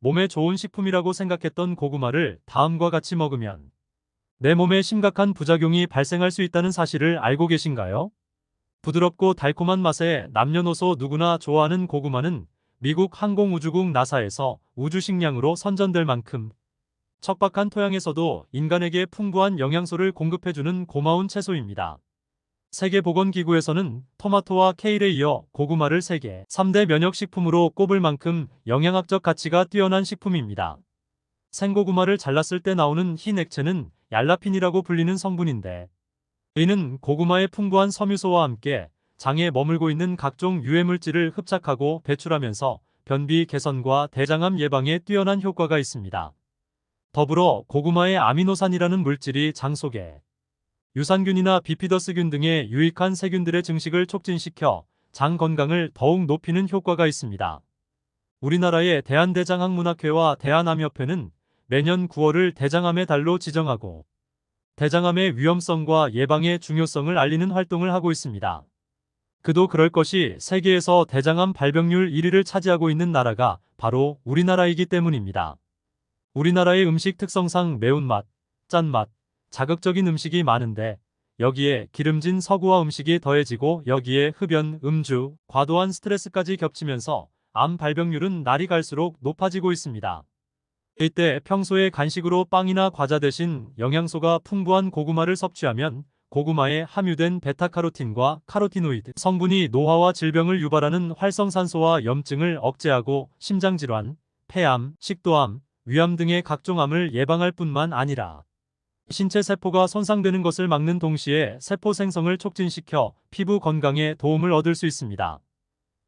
몸에 좋은 식품이라고 생각했던 고구마를 다음과 같이 먹으면 내 몸에 심각한 부작용이 발생할 수 있다는 사실을 알고 계신가요? 부드럽고 달콤한 맛에 남녀노소 누구나 좋아하는 고구마는 미국 항공우주국 나사에서 우주식량으로 선전될 만큼 척박한 토양에서도 인간에게 풍부한 영양소를 공급해주는 고마운 채소입니다. 세계보건기구에서는 토마토와 케일에 이어 고구마를 세계 3대 면역식품으로 꼽을 만큼 영양학적 가치가 뛰어난 식품입니다. 생고구마를 잘랐을 때 나오는 흰 액체는 얄라핀이라고 불리는 성분인데, 이는 고구마의 풍부한 섬유소와 함께 장에 머물고 있는 각종 유해물질을 흡착하고 배출하면서 변비 개선과 대장암 예방에 뛰어난 효과가 있습니다. 더불어 고구마의 아미노산이라는 물질이 장 속에 유산균이나 비피더스균 등의 유익한 세균들의 증식을 촉진시켜 장 건강을 더욱 높이는 효과가 있습니다. 우리나라의 대한대장학문학회와 대한암협회는 매년 9월을 대장암의 달로 지정하고 대장암의 위험성과 예방의 중요성을 알리는 활동을 하고 있습니다. 그도 그럴 것이 세계에서 대장암 발병률 1위를 차지하고 있는 나라가 바로 우리나라이기 때문입니다. 우리나라의 음식 특성상 매운맛, 짠맛, 자극적인 음식이 많은데 여기에 기름진 서구화 음식이 더해지고 여기에 흡연, 음주, 과도한 스트레스까지 겹치면서 암 발병률은 날이 갈수록 높아지고 있습니다. 이때 평소에 간식으로 빵이나 과자 대신 영양소가 풍부한 고구마를 섭취하면 고구마에 함유된 베타카로틴과 카로티노이드 성분이 노화와 질병을 유발하는 활성산소와 염증을 억제하고 심장질환, 폐암, 식도암, 위암 등의 각종 암을 예방할 뿐만 아니라 신체 세포가 손상되는 것을 막는 동시에 세포 생성을 촉진시켜 피부 건강에 도움을 얻을 수 있습니다.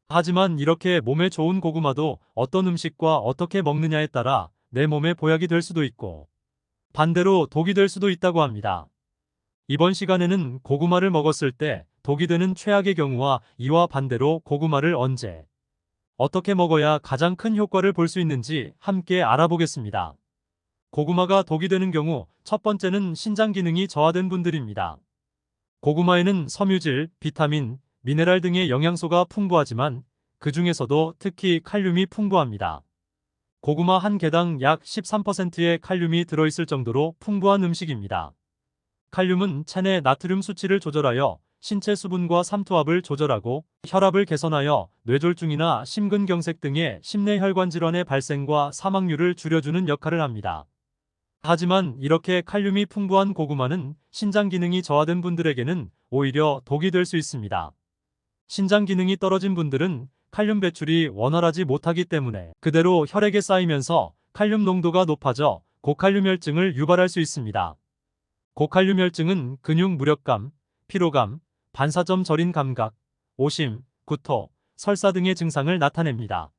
하지만 이렇게 몸에 좋은 고구마도 어떤 음식과 어떻게 먹느냐에 따라 내 몸에 보약이 될 수도 있고 반대로 독이 될 수도 있다고 합니다. 이번 시간에는 고구마를 먹었을 때 독이 되는 최악의 경우와 이와 반대로 고구마를 언제, 어떻게 먹어야 가장 큰 효과를 볼 수 있는지 함께 알아보겠습니다. 고구마가 독이 되는 경우 첫 번째는 신장 기능이 저하된 분들입니다. 고구마에는 섬유질, 비타민, 미네랄 등의 영양소가 풍부하지만 그 중에서도 특히 칼륨이 풍부합니다. 고구마 한 개당 약 13%의 칼륨이 들어있을 정도로 풍부한 음식입니다. 칼륨은 체내 나트륨 수치를 조절하여 신체 수분과 삼투압을 조절하고 혈압을 개선하여 뇌졸중이나 심근경색 등의 심내혈관 질환의 발생과 사망률을 줄여주는 역할을 합니다. 하지만 이렇게 칼륨이 풍부한 고구마는 신장 기능이 저하된 분들에게는 오히려 독이 될 수 있습니다. 신장 기능이 떨어진 분들은 칼륨 배출이 원활하지 못하기 때문에 그대로 혈액에 쌓이면서 칼륨 농도가 높아져 고칼륨혈증을 유발할 수 있습니다. 고칼륨혈증은 근육 무력감, 피로감, 반사점 저린 감각, 오심, 구토, 설사 등의 증상을 나타냅니다.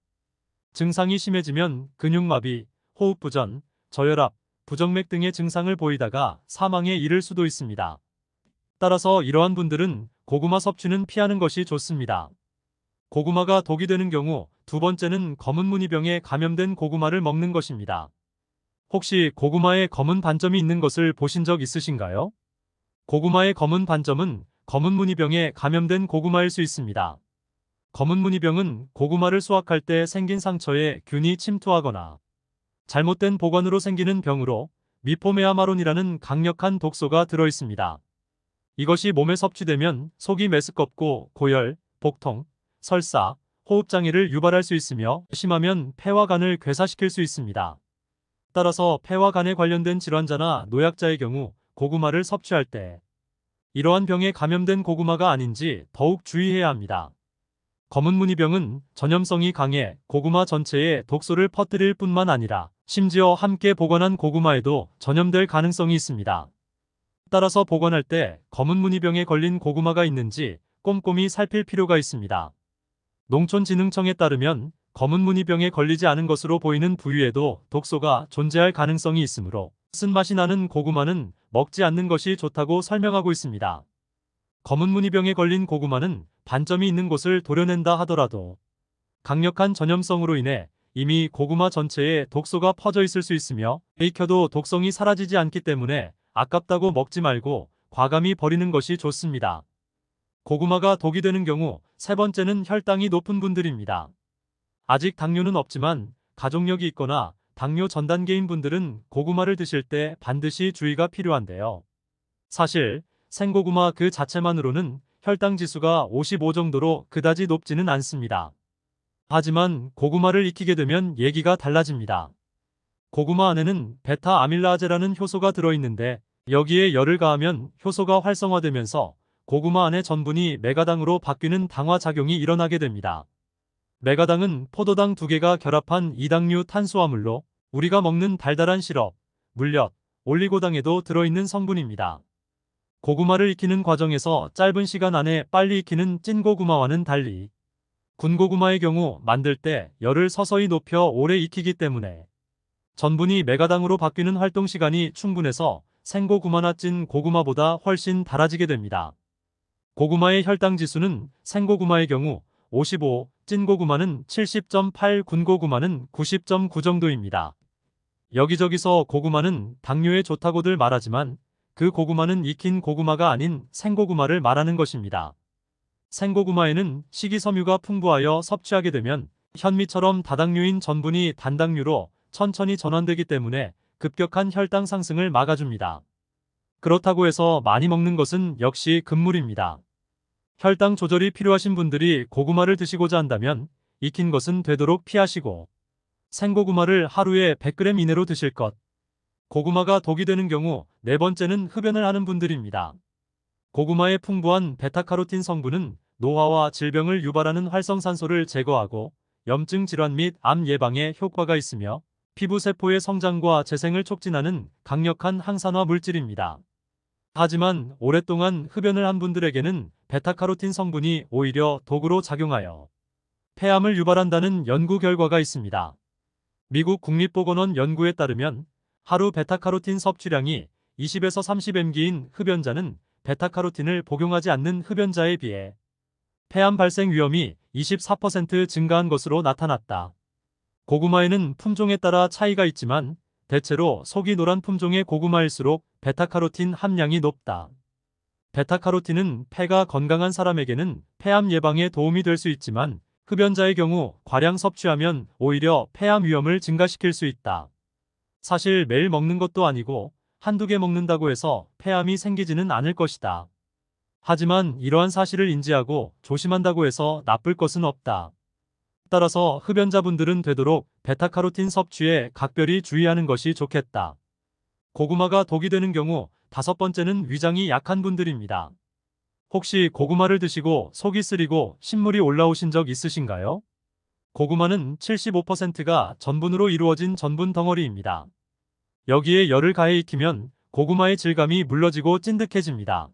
증상이 심해지면 근육마비, 호흡부전, 저혈압, 부정맥 등의 증상을 보이다가 사망에 이를 수도 있습니다. 따라서 이러한 분들은 고구마 섭취는 피하는 것이 좋습니다. 고구마가 독이 되는 경우 두 번째는 검은 무늬병에 감염된 고구마를 먹는 것입니다. 혹시 고구마에 검은 반점이 있는 것을 보신 적 있으신가요? 고구마의 검은 반점은 검은 무늬병에 감염된 고구마일 수 있습니다. 검은 무늬병은 고구마를 수확할 때 생긴 상처에 균이 침투하거나 잘못된 보관으로 생기는 병으로 미포메아마론이라는 강력한 독소가 들어있습니다. 이것이 몸에 섭취되면 속이 메스껍고 고열, 복통, 설사, 호흡장애를 유발할 수 있으며 심하면 폐와 간을 괴사시킬 수 있습니다. 따라서 폐와 간에 관련된 질환자나 노약자의 경우 고구마를 섭취할 때 이러한 병에 감염된 고구마가 아닌지 더욱 주의해야 합니다. 검은 무늬병은 전염성이 강해 고구마 전체에 독소를 퍼뜨릴 뿐만 아니라 심지어 함께 보관한 고구마에도 전염될 가능성이 있습니다. 따라서 보관할 때 검은 무늬병에 걸린 고구마가 있는지 꼼꼼히 살필 필요가 있습니다. 농촌진흥청에 따르면 검은 무늬병에 걸리지 않은 것으로 보이는 부위에도 독소가 존재할 가능성이 있으므로 쓴맛이 나는 고구마는 먹지 않는 것이 좋다고 설명하고 있습니다. 검은 무늬병에 걸린 고구마는 반점이 있는 곳을 도려낸다 하더라도 강력한 전염성으로 인해 이미 고구마 전체에 독소가 퍼져 있을 수 있으며 익혀도 독성이 사라지지 않기 때문에 아깝다고 먹지 말고 과감히 버리는 것이 좋습니다. 고구마가 독이 되는 경우 세 번째는 혈당이 높은 분들입니다. 아직 당뇨는 없지만 가족력이 있거나 당뇨 전 단계인 분들은 고구마를 드실 때 반드시 주의가 필요한데요. 사실 생고구마 그 자체만으로는 혈당 지수가 55 정도로 그다지 높지는 않습니다. 하지만 고구마를 익히게 되면 얘기가 달라집니다. 고구마 안에는 베타 아밀라제라는 효소가 들어있는데 여기에 열을 가하면 효소가 활성화되면서 고구마 안의 전분이 메가당으로 바뀌는 당화작용이 일어나게 됩니다. 메가당은 포도당 2개가 결합한 이당류 탄수화물로 우리가 먹는 달달한 시럽, 물엿, 올리고당에도 들어있는 성분입니다. 고구마를 익히는 과정에서 짧은 시간 안에 빨리 익히는 찐고구마와는 달리 군고구마의 경우 만들 때 열을 서서히 높여 오래 익히기 때문에 전분이 메가당으로 바뀌는 활동 시간이 충분해서 생고구마나 찐 고구마보다 훨씬 달아지게 됩니다. 고구마의 혈당 지수는 생고구마의 경우 55, 찐고구마는 70.8, 군고구마는 90.9 정도입니다. 여기저기서 고구마는 당뇨에 좋다고들 말하지만 그 고구마는 익힌 고구마가 아닌 생고구마를 말하는 것입니다. 생고구마에는 식이섬유가 풍부하여 섭취하게 되면 현미처럼 다당류인 전분이 단당류로 천천히 전환되기 때문에 급격한 혈당 상승을 막아줍니다. 그렇다고 해서 많이 먹는 것은 역시 금물입니다. 혈당 조절이 필요하신 분들이 고구마를 드시고자 한다면 익힌 것은 되도록 피하시고 생고구마를 하루에 100g 이내로 드실 것. 고구마가 독이 되는 경우 네 번째는 흡연을 하는 분들입니다. 고구마의 풍부한 베타카로틴 성분은 노화와 질병을 유발하는 활성산소를 제거하고 염증 질환 및 암 예방에 효과가 있으며 피부세포의 성장과 재생을 촉진하는 강력한 항산화 물질입니다. 하지만 오랫동안 흡연을 한 분들에게는 베타카로틴 성분이 오히려 독으로 작용하여 폐암을 유발한다는 연구 결과가 있습니다. 미국 국립보건원 연구에 따르면 하루 베타카로틴 섭취량이 20에서 30mg인 흡연자는 베타카로틴을 복용하지 않는 흡연자에 비해 폐암 발생 위험이 24% 증가한 것으로 나타났다. 고구마에는 품종에 따라 차이가 있지만 대체로 속이 노란 품종의 고구마일수록 베타카로틴 함량이 높다. 베타카로틴은 폐가 건강한 사람에게는 폐암 예방에 도움이 될 수 있지만 흡연자의 경우 과량 섭취하면 오히려 폐암 위험을 증가시킬 수 있다. 사실 매일 먹는 것도 아니고 한두 개 먹는다고 해서 폐암이 생기지는 않을 것이다. 하지만 이러한 사실을 인지하고 조심한다고 해서 나쁠 것은 없다. 따라서 흡연자분들은 되도록 베타카로틴 섭취에 각별히 주의하는 것이 좋겠다. 고구마가 독이 되는 경우 5번째는 위장이 약한 분들입니다. 혹시 고구마를 드시고 속이 쓰리고 신물이 올라오신 적 있으신가요? 고구마는 75%가 전분으로 이루어진 전분 덩어리입니다. 여기에 열을 가해 익히면 고구마의 질감이 물러지고 찐득해집니다.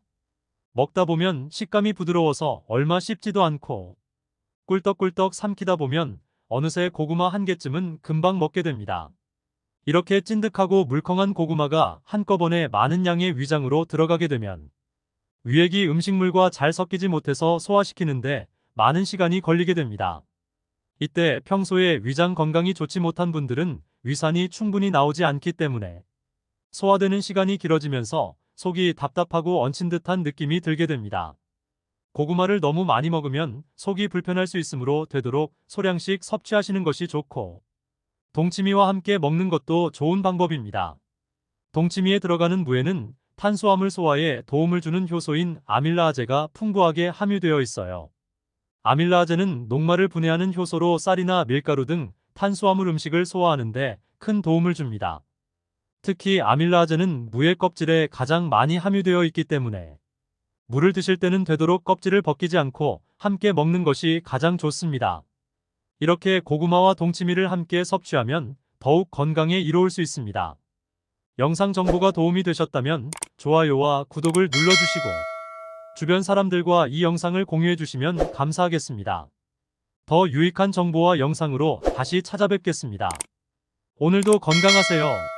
먹다 보면 식감이 부드러워서 얼마 씹지도 않고 꿀떡꿀떡 삼키다 보면 어느새 고구마 한 개쯤은 금방 먹게 됩니다. 이렇게 찐득하고 물컹한 고구마가 한꺼번에 많은 양의 위장으로 들어가게 되면 위액이 음식물과 잘 섞이지 못해서 소화시키는데 많은 시간이 걸리게 됩니다. 이때 평소에 위장 건강이 좋지 못한 분들은 위산이 충분히 나오지 않기 때문에 소화되는 시간이 길어지면서 속이 답답하고 얹힌 듯한 느낌이 들게 됩니다. 고구마를 너무 많이 먹으면 속이 불편할 수 있으므로 되도록 소량씩 섭취하시는 것이 좋고 동치미와 함께 먹는 것도 좋은 방법입니다. 동치미에 들어가는 무에는 탄수화물 소화에 도움을 주는 효소인 아밀라아제가 풍부하게 함유되어 있어요. 아밀라아제는 녹말을 분해하는 효소로 쌀이나 밀가루 등 탄수화물 음식을 소화하는데 큰 도움을 줍니다. 특히 아밀라아제는 무의 껍질에 가장 많이 함유되어 있기 때문에 무를 드실 때는 되도록 껍질을 벗기지 않고 함께 먹는 것이 가장 좋습니다. 이렇게 고구마와 동치미를 함께 섭취하면 더욱 건강에 이로울 수 있습니다. 영상 정보가 도움이 되셨다면 좋아요와 구독을 눌러주시고 주변 사람들과 이 영상을 공유해 주시면 감사하겠습니다. 더 유익한 정보와 영상으로 다시 찾아뵙겠습니다. 오늘도 건강하세요.